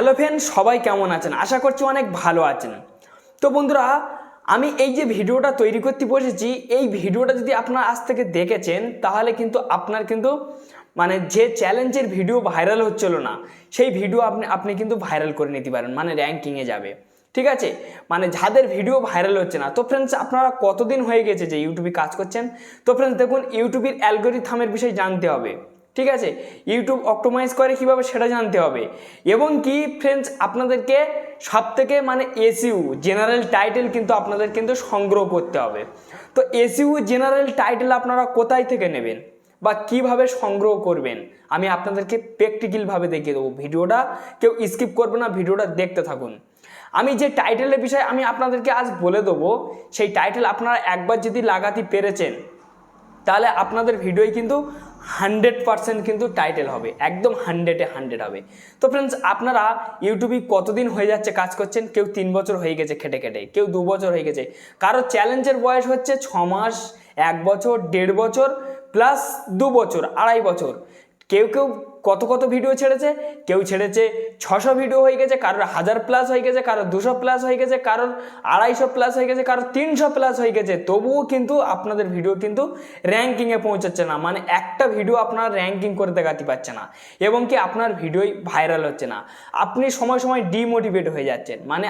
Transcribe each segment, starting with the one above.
Hello friend, সবাই কেমন আছেন? আশা করছি অনেক ভালো আছেন। তো বন্ধুরা, আমি এই যে ভিডিওটা তৈরি করতে বসেছি, এই ভিডিওটা যদি আপনারা আজ থেকে দেখেছেন তাহলে কিন্তু আপনার কিন্তু মানে যে চ্যালেঞ্জের ভিডিও ভাইরাল হচ্ছিল না, সেই ভিডিও আপনি কিন্তু ভাইরাল করে নিতে পারেন, মানে র্যাঙ্কিংয়ে যাবে। ঠিক আছে, মানে যাদের ভিডিও ভাইরাল হচ্ছে না। তো ফ্রেন্ডস, আপনারা কতদিন হয়ে গেছে যে ইউটিউবে কাজ করছেন? তো ফ্রেন্ডস দেখুন, ইউটিউবের অ্যালগরিথমের বিষয়ে জানতে হবে। ঠিক আছে, ইউটিউব অপটিমাইজ করে কীভাবে সেটা জানতে হবে। এবং কি ফ্রেন্ডস, আপনাদেরকে সব থেকে মানে এসইউ জেনারেল টাইটেল কিন্তু আপনাদের কিন্তু সংগ্রহ করতে হবে। তো এসইউ জেনারেল টাইটেল আপনারা কোথায় থেকে নেবেন বা কিভাবে সংগ্রহ করবেন, আমি আপনাদেরকে প্র্যাকটিক্যালভাবে দেখিয়ে দেবো। ভিডিওটা কেউ স্কিপ করবে না, ভিডিওটা দেখতে থাকুন। আমি যে টাইটেলের বিষয়ে আমি আপনাদেরকে আজ বলে দেবো, সেই টাইটেল আপনারা একবার যদি লাগাতে পেরেছেন তাহলে আপনাদের ভিডিওই কিন্তু 100% কিন্তু টাইটেল হবে, একদম 100-এ 100 হবে। তো ফ্রেন্ডস, আপনারা ইউটিউবে কতদিন হয়ে যাচ্ছে কাজ করছেন? কেউ 3 বছর হয়ে গেছে খেটে খেটে, কেউ 2 বছর হয়ে গেছে, কারো চ্যালেঞ্জের বয়স হচ্ছে 6 মাস, 1 বছর, 1.5 বছর, প্লাস 2 বছর, 2.5 বছর। কেউ কেউ কত ভিডিও ছেড়েছে, কেউ ছেড়েছে 600 ভিডিও হয়ে গেছে, কারোর 1000 প্লাস হয়ে গেছে, কারোর 200 প্লাস হয়ে গেছে, কারোর 250 প্লাস হয়ে গেছে, কারোর 300 প্লাস হয়ে গেছে। তবুও কিন্তু আপনাদের ভিডিও কিন্তু র্যাঙ্কিংয়ে পৌঁছাচ্ছে না, মানে একটা ভিডিও আপনার র্যাঙ্কিং করে দেখাতে পারছে না, এবং কি আপনার ভিডিওই ভাইরাল হচ্ছে না। আপনি সময় সময় ডিমোটিভেট হয়ে যাচ্ছেন, মানে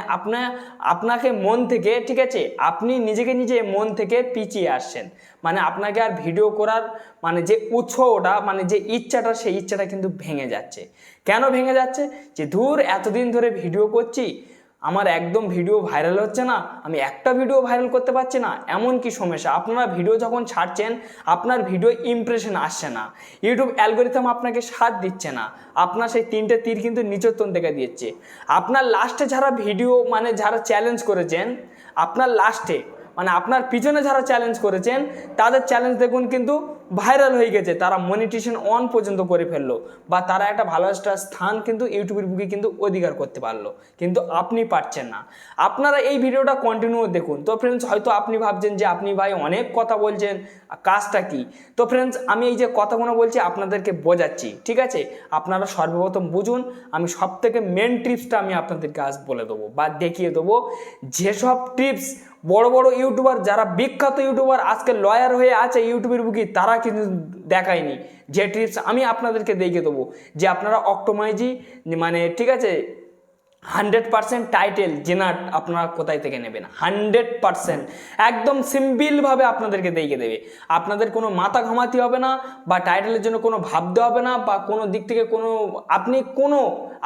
আপনাকে মন থেকে, ঠিক আছে, আপনি নিজে মন থেকে পিছিয়ে আসছেন, মানে আপনাকে আর ভিডিও করার মানে যে উৎসাহটা, মানে যে ইচ্ছাটা, সেই ইচ্ছাটা কিন্তু ভেঙে যাচ্ছে। কেন ভেঙে যাচ্ছে? যে ধুর, এতদিন ধরে ভিডিও করছি, আমার একদম ভিডিও ভাইরাল হচ্ছে না, আমি একটা ভিডিও ভাইরাল করতে পারছি না। এমন কি সমস্যা? আপনারা ভিডিও যখন ছাড়ছেন, আপনার ভিডিও ইমপ্রেশন আসছে না, ইউটিউব অ্যালগরিথম আপনাকে সাথ দিচ্ছে না, আপনার সেই 3টে তীর কিন্তু নিচের থেকে দিচ্ছে। আপনার লাস্টে যারা ভিডিও মানে যারা চ্যালেঞ্জ করেছেন, আপনার লাস্টে মানে আপনার পিছনে যারা চ্যালেঞ্জ করেছেন, তাদের চ্যালেঞ্জ দেখুন কিন্তু ভাইরাল হয়ে গেছে, তারা মনিটাইজেশন অন পর্যন্ত করে ফেললো, বা তারা একটা ভালো একটা স্থান কিন্তু ইউটিউবের বুকে কিন্তু অধিকার করতে পারলো, কিন্তু আপনি পারছেন না। আপনারা এই ভিডিওটা কন্টিনিউ দেখুন। তো ফ্রেন্ডস, হয়তো আপনি ভাবছেন যে আপনি ভাই অনেক কথা বলছেন, কাজটা কি? তো ফ্রেন্ডস, আমি এই যে কথাগুলো বলছি আপনাদেরকে বোঝাচ্ছি, ঠিক আছে? আপনারা সর্বপ্রথম বুঝুন, আমি সব থেকে মেন টিপসটা আমি আপনাদেরকে আজ বলে দেবো বা দেখিয়ে দেবো। যেসব টিপস বড় বড় ইউটিউবার, যারা বিখ্যাত ইউটিউবার আজকে লয়ার হয়ে আছে ইউটিউবের বুকে, তারা কিন্তু দেখায়নি, যে টিপস আমি আপনাদেরকে দেখিয়ে দেবো, যে আপনারা অপটিমাইজই মানে, ঠিক আছে, 100% টাইটেল জেনার আপনারা কোথায় থেকে নেবেন। 100% একদম সিম্পলভাবে আপনাদেরকে দেখিয়ে দেবে। আপনাদের কোনো মাথা ঘামাতে হবে না, বা টাইটেলের জন্য কোনো ভাবতে হবে না, বা কোনো দিক থেকে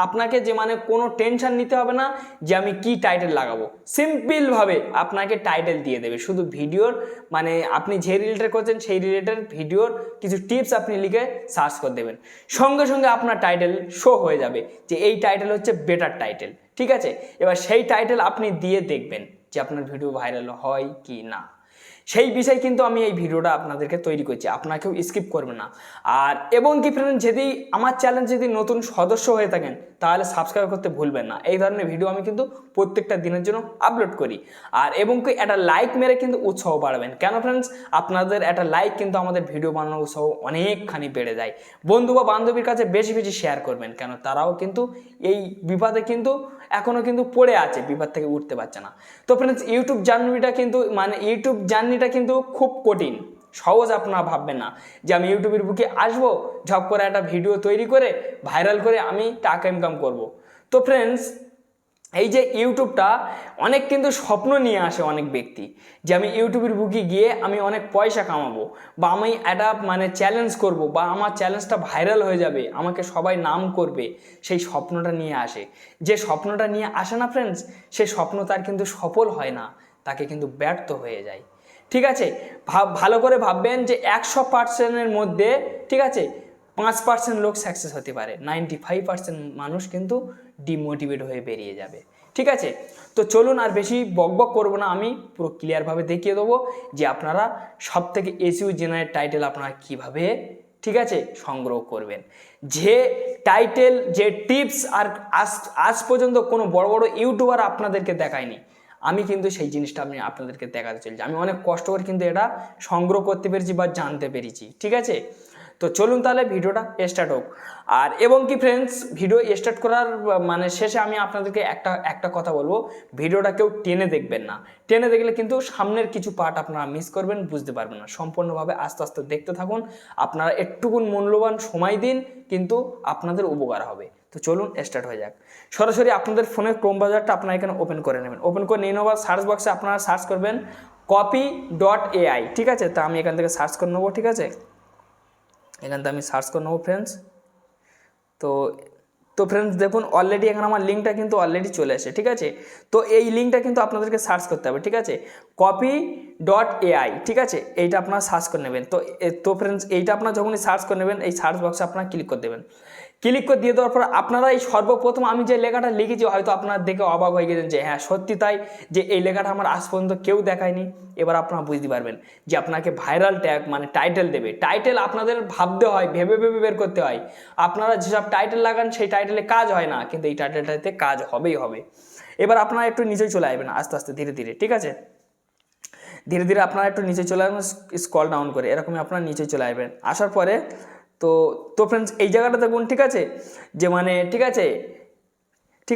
আপনাকে যে মানে কোনো টেনশন নিতে হবে না যে আমি কি টাইটেল লাগাবো। সিম্পলভাবে আপনাকে টাইটেল দিয়ে দেবে, শুধু ভিডিওর মানে আপনি যে রিলেটেড করছেন সেই রিলেটেড ভিডিওর কিছু টিপস আপনি লিখে সার্চ করে দেবেন, সঙ্গে সঙ্গে আপনার টাইটেল শো হয়ে যাবে যে এই টাইটেল হচ্ছে বেটার টাইটেল। ঠিক আছে, এবার সেই টাইটেল আপনি দিয়ে দেখবেন যে আপনার ভিডিও ভাইরাল হয় কি না। সেই বিষয় কিন্তু আমি এই ভিডিওটা আপনাদেরকে তৈরি করছি, আপনাকেও স্কিপ করবেন না। আর এবং কি ফ্রেন্ড, যদি আমার চ্যানেল যদি নতুন সদস্য হয়ে থাকেন তাহলে সাবস্ক্রাইব করতে ভুলবেন না। এই ধরনের ভিডিও আমি কিন্তু প্রত্যেকটা দিনের জন্য আপলোড করি। আর এবং কি একটা লাইক মেরে কিন্তু উৎসাহ বাড়াবেন। কেন ফ্রেন্ডস? আপনাদের একটা লাইক কিন্তু আমাদের ভিডিও বানানোর উৎসাহ অনেকখানি বেড়ে যায়। বন্ধু বা বান্ধবীর কাছে বেশি বেশি শেয়ার করবেন, কেন তারাও কিন্তু এই বিপদে কিন্তু এখনও কিন্তু পড়ে আছে, বিপদ থেকে উঠতে পারছে না। তো ফ্রেন্ডস, ইউটিউব জার্নিটা কিন্তু খুব কঠিন, সহজ আপনারা ভাববেন না যে আমি ইউটিউবের বুকে আসবো, ঝপ করে একটা ভিডিও তৈরি করে ভাইরাল করে আমি টাকা ইনকাম করব। তো ফ্রেন্ডস, এই যে ইউটিউবটা অনেক কিন্তু স্বপ্ন নিয়ে আসে অনেক ব্যক্তি, যে আমি ইউটিউবের বুকে গিয়ে আমি অনেক পয়সা কামাবো, বা আমি একটা মানে চ্যালেঞ্জ করব, বা আমার চ্যালেঞ্জটা ভাইরাল হয়ে যাবে, আমাকে সবাই নাম করবে, সেই স্বপ্নটা নিয়ে আসে। যে স্বপ্নটা নিয়ে আসে না ফ্রেন্ডস, সেই স্বপ্ন তার কিন্তু সফল হয় না, তাকে কিন্তু ব্যর্থ হয়ে যায়। ঠিক আছে, ভালো করে ভাববেন যে 100%-এর মধ্যে, ঠিক আছে, 5% লোক সাকসেস হতে পারে, 95% মানুষ কিন্তু ডিমোটিভেট হয়ে বেরিয়ে যাবে। ঠিক আছে, তো চলুন আর বেশি বকবক করবো না, আমি পুরো ক্লিয়ারভাবে দেখিয়ে দেবো যে আপনারা সব থেকে এসইও জেনারেট টাইটেল আপনারা কীভাবে, ঠিক আছে, সংগ্রহ করবেন। যে টাইটেল, যে টিপস আর আজ পর্যন্ত কোনো বড় বড় ইউটিউবার আপনাদেরকে দেখায়নি, আমি কিন্তু সেই জিনিসটা আমি আপনাদেরকে দেখাতে চলছি। আমি অনেক কষ্ট করে কিন্তু এটা সংগ্রহ করতে পেরেছি বা জানতে পেরেছি। ঠিক আছে, তো তো চলুন তাহলে ভিডিওটা স্টার্ট হোক। আর এবং কি ফ্রেন্ডস, ভিডিও স্টার্ট করার মানে শেষে আমি আপনাদেরকে একটা কথা বলবো, ভিডিওটা কেউ টেনে দেখবেন না। টেনে দেখলে কিন্তু সামনের কিছু পার্ট আপনারা মিস করবেন, বুঝতে পারবেন না। সম্পূর্ণভাবে আস্তে আস্তে দেখতে থাকুন, আপনারা একটুকুন মূল্যবান সময় দিন, কিন্তু আপনাদের উপকার হবে। তো চলুন স্টার্ট হয়ে যাক। সরাসরি আপনাদের ফোনের ক্রোম ব্রাউজারটা আপনারা এখানে ওপেন করে নেবেন। ওপেন করে নিয়ে নেওয়ার সার্চ বক্সে আপনারা সার্চ করবেন copy.ai, ঠিক আছে। তা আমি এখান থেকে সার্চ করে নেবো, ঠিক আছে। এখান থেকে আমি সার্চ করে নেবো ফ্রেন্ডস। তো ফ্রেন্ডস দেখুন, অলরেডি এখানে আমার লিঙ্কটা কিন্তু অলরেডি চলে আসে, ঠিক আছে। তো এই লিঙ্কটা কিন্তু আপনাদেরকে সার্চ করতে হবে, ঠিক আছে। copy.ai, ঠিক আছে, এইটা আপনারা সার্চ করে নেবেন। তো ফ্রেন্ডস এইটা আপনারা যখনই সার্চ করে নেবেন, এই সার্চ বক্সে আপনারা ক্লিক করে দেবেন। ক্লিক করে দিয়ে দেওয়ার পর আপনারা এই সর্বপ্রথম আমি যে লেখাটা লিখেছি, হয়তো আপনারা দেখে অবাক হয়ে গেছেন যে হ্যাঁ সত্যি তাই, যে এই লেখাটা আমার আজ পর্যন্ত কেউ দেখায়নি। এবার আপনারা বুঝতে পারবেন যে আপনাকে ভাইরাল ট্যাগ মানে টাইটেল দেবে। টাইটেল আপনাদের ভাবতে হয়, ভেবে ভেবে বের করতে হয়। আপনারা যেসব টাইটেল লাগান সেই টাইটেলে কাজ হয় না, কিন্তু এই টাইটেলটাতে কাজ হবেই হবে। এবার আপনারা একটু নিচেই চলে আসবেন আস্তে আস্তে ধীরে ধীরে, ঠিক আছে। ধীরে ধীরে আপনারা একটু নিচে চলে আসবেন, স্ক্রল ডাউন করে এরকমই আপনারা নিচে চলে আসবেন। আসার পরে তো ফ্রেন্ডস এই জায়গাটা দেখুন, ঠিক আছে, যে মানে ঠিক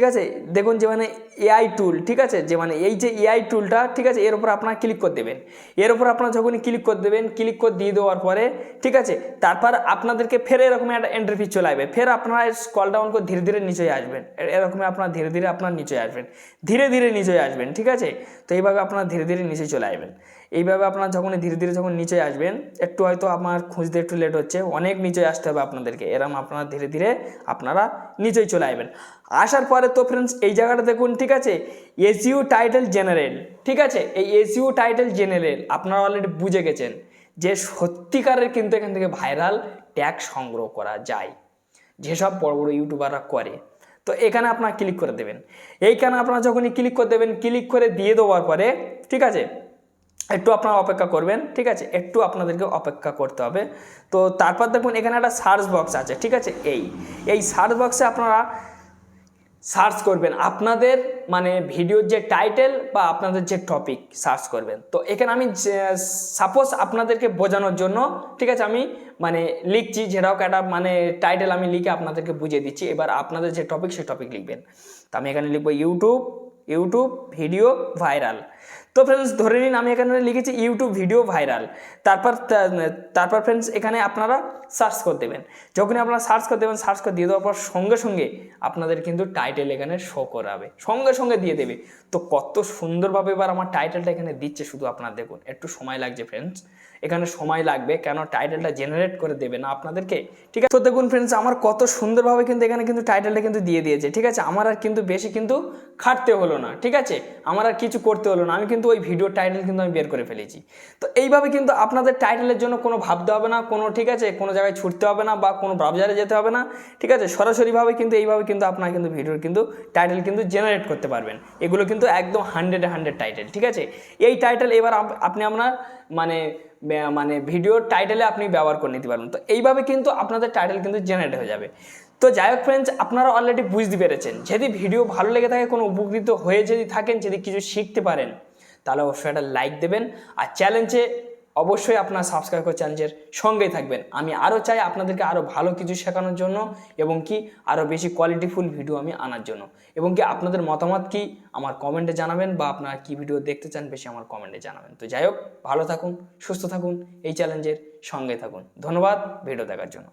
আছে দেখুন যে মানে এআই টুল, ঠিক আছে, যে মানে এই যে এআই টুলটা, ঠিক আছে, এর উপর আপনারা ক্লিক করে দেবেন। এর উপর আপনারা যখনই ক্লিক করে দেবেন, ক্লিক করে দিয়ে দেওয়ার পরে, ঠিক আছে, তারপর আপনাদেরকে ফের এরকম একটা এন্ট্রি চলে আসবে। ফের আপনারা স্ক্রল ডাউন করে ধীরে ধীরে নিচে আসবেন। এরকমই আপনারা ধীরে ধীরে আপনারা নিচে আসবেন, ধীরে ধীরে নিচে আসবেন, ঠিক আছে। তো এইভাবে আপনারা ধীরে ধীরে নিচে চলে আসবেন। এইভাবে আপনারা যখন ধীরে ধীরে যখন নিচে আসবেন, একটু হয়তো আমার খুঁজতে একটু লেট হচ্ছে, অনেক নিচে আসতে হবে আপনাদেরকে। এরকম আপনারা ধীরে ধীরে আপনারা নিচেই চলে আসবেন। আসার পরে তো ফ্রেন্ডস এই জায়গাটা দেখুন, ঠিক আছে, এসইও টাইটেল জেনারেল, ঠিক আছে। এই এসইও টাইটেল জেনারেল আপনারা অলরেডি বুঝে গেছেন যে সত্যিকারের কিন্তু এখান থেকে ভাইরাল ট্যাগ সংগ্রহ করা যায়, যেসব বড় বড় ইউটিউবাররা করে। তো এখানে আপনারা ক্লিক করে দেবেন। এইখানে আপনারা যখনই ক্লিক করে দেবেন, ক্লিক করে দিয়ে দেওয়ার পরে, ঠিক আছে, একটু আপনারা অপেক্ষা করবেন, ঠিক আছে, একটু আপনাদেরকে অপেক্ষা করতে হবে। তো তারপর দেখুন এখানে একটা সার্চ বক্স আছে, ঠিক আছে। এই সার্চ বক্সে আপনারা সার্চ করবেন আপনাদের মানে ভিডিওর যে টাইটেল বা আপনাদের যে টপিক সার্চ করবেন। তো এখানে আমি সাপোজ আপনাদেরকে বোঝানোর জন্য, ঠিক আছে, আমি মানে লিখছি, যেরকম একটা মানে টাইটেল আমি লিখে আপনাদেরকে বুঝিয়ে দিচ্ছি। এবার আপনাদের যে টপিক সেই টপিক লিখবেন। তো আমি এখানে লিখবো ইউটিউব ভিডিও ভাইরাল। তো ফ্রেন্ডস ধরে নিন আমি এখানে লিখেছি ইউটিউব ভিডিও ভাইরাল। তারপর ফ্রেন্ডস এখানে আপনারা সার্চ করে দেবেন। যখনই আপনারা সার্চ করে দেবেন, সার্চ করে দিয়ে দেওয়ার পর সঙ্গে সঙ্গে আপনাদের কিন্তু টাইটেল এখানে শো করাবে, সঙ্গে সঙ্গে দিয়ে দেবে। তো কত সুন্দরভাবে এবার আমার টাইটেলটা এখানে দিচ্ছে, শুধু আপনারা দেখুন। একটু সময় লাগছে ফ্রেন্ডস, এখানে সময় লাগবে, কেন টাইটেলটা জেনারেট করে দেবে না আপনাদেরকে, ঠিক আছে। তো দেখুন ফ্রেন্ডস আমার কত সুন্দরভাবে কিন্তু এখানে কিন্তু টাইটেলটা কিন্তু দিয়ে দিয়েছে, ঠিক আছে। আমার আর কিন্তু বেশি কিন্তু খাটতে হলো না, ঠিক আছে, আমার আর কিছু করতে হলো না। আমি কিন্তু ওই ভিডিওর টাইটেল কিন্তু আমি বের করে ফেলেছি। তো এইভাবে কিন্তু আপনাদের টাইটেলের জন্য কোনো ভাবতে হবে না, কোনো, ঠিক আছে, কোনো জায়গায় ছুটতে হবে না বা কোনো ব্রাউজারে যেতে হবে না, ঠিক আছে। সরাসরিভাবে কিন্তু এইভাবে কিন্তু আপনারা কিন্তু ভিডিওর কিন্তু টাইটেল কিন্তু জেনারেট করতে পারবেন। এগুলো কিন্তু একদম 100 টাইটেল, ঠিক আছে। এই টাইটেল এবার আপনি আপনার মানে ভিডিওর টাইটেলে আপনি ব্যবহার করে নিতে পারবেন। তো এইভাবে কিন্তু আপনাদের টাইটেল কিন্তু জেনারেট হয়ে যাবে। তো যাই হোক ফ্রেন্ডস, আপনারা অলরেডি বুঝতে পেরেছেন। যদি ভিডিও ভালো লেগে থাকে, কোনো উপকৃত হয়ে যদি থাকেন, যদি কিছু শিখতে পারেন, তাহলে অবশ্যই একটা লাইক দেবেন। আর চ্যালেঞ্জে অবশ্যই আপনারা সাবস্ক্রাইব করে চ্যালেঞ্জের সঙ্গেই থাকবেন। আমি আরও চাই আপনাদেরকে আরও ভালো কিছু শেখানোর জন্য, এবং কি আরও বেশি কোয়ালিটিফুল ভিডিও আমি আনার জন্য। এবং কি আপনাদের মতামত কি আমার কমেন্টে জানাবেন, বা আপনারা কি ভিডিও দেখতে চান বেশি আমার কমেন্টে জানাবেন। তো যাই হোক, ভালো থাকুন, সুস্থ থাকুন, এই চ্যালেঞ্জের সঙ্গে থাকুন। ধন্যবাদ ভিডিও দেখার জন্য।